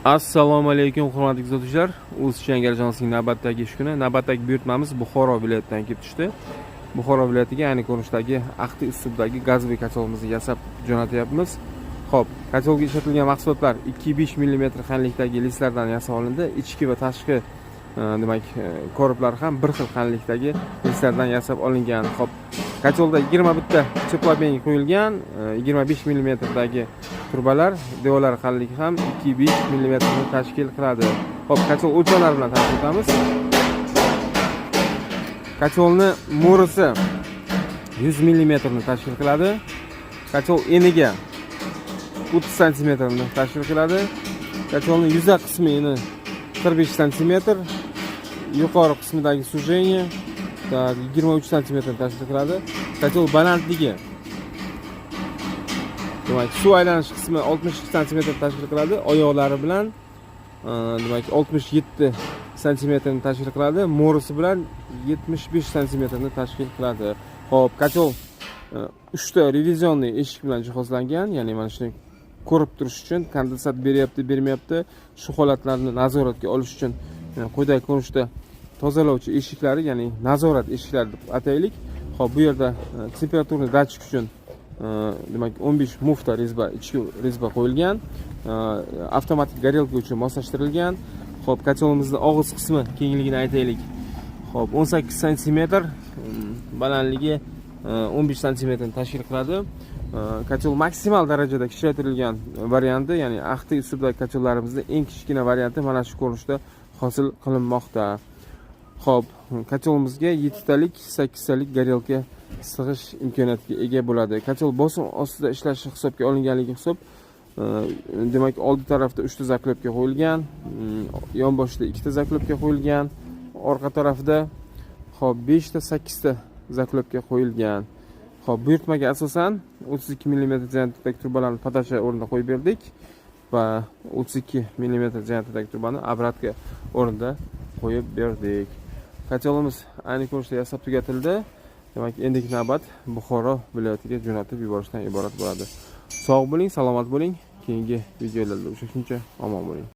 Assalomu alaykum hurmatli kuzatuvchilar. O'zchan Garjonsining navbatdagi ish kuni. Navbatdagi buyurtmamiz Buxoro viloyatidan kelib tushdi. Buxoro viloyatiga, ya'ni ko'rinishdagi Axti uslubdagi gazli kacholimizni yasab jo'natyapmiz. Xo'p, kacholga ishlatilgan mahsulotlar 2,5 mm qalinlikdagi listlardan yasab olindi. Ichki va tashqi demak, koroblar ham bir xil qalinlikdagi listlardan yasab olingan. Xo'p, kacholda 21 ta cheplabeng qo'yilgan, 25 mm dagi turbalar, devorlar qalinligi ham 2,5 mm ni tashkil qiladi. Xo'p, kachol o'lchamlari bilan tanishib o'tamiz. Kacholni mo'risi 100 mm ni tashkil qiladi. Kachol eniga 30 cm ni tashkil qiladi. Kacholni yuza qismini 45 cm, yuqori qismidagi sujeniya 23 cm ni tashkil qiladi. Kachol balandligi, demak, suv aylanish qismi 62 cm tashkil qiladi. Oyoqlari bilan demak 67 cm ni tashkil qiladi. Mo'risi bilan 75 cm ni tashkil qiladi. Xo'p, kachol 3 ta revizionniy eshik bilan jihozlangan, ya'ni mana shuni ko'rib turish uchun, kondensat beryapti, bermayapti, shu holatlarni nazoratga olish uchun quyidagi ko'rinishda tozalovchi eshiklari, ya'ni nazorat eshiklari deb ataylik. Xo'p, bu yerda temperaturni datchik uchun demak 15 mufta rezba, ichki rezba qo'yilgan. Avtomatik garelka uchun moslashtirilgan. Xo'p, kacholimizni og'iz qismi kengligini aytaylik. Xo'p, 18 cm, balandligi 15 cm ni tashkil qiladi. Kachol maksimal darajada kichraytirilgan varianti, ya'ni Axti uslubdagi kachollarimizning eng kichkina varianti mana shu ko'rinishda hosil qilinmoqda. Xo'p, kacholimizga 7 talik, 8 talik garelka sig'ish imkoniyatiga ega bo'ladi. Kachol bosim ostida ishlashi hisobga olinganligi hisob, demak, oldi tarafda 3 ta zaklopka qo'yilgan, yonboshda 2 ta zaklopka qo'yilgan, orqa tarafda xo'p 5 ta, 8 ta zaklopka qo'yilgan. Xo'p, buyurtmaga asosan 32 mm diametrli turbalarni podasha o'rnida qo'yib berdik va 32 mm diametrli turbani obratga o'rnida qo'yib berdik. Kacholimiz ayni ko'rinishda yasab tugatildi. Demak, endigi navbat Buxoro viloyatiga jo'natib yuborishdan iborat bo'ladi. Sog' bo'ling, salomat bo'ling. Keyingi videolarda uchrashguncha omon bo'ling.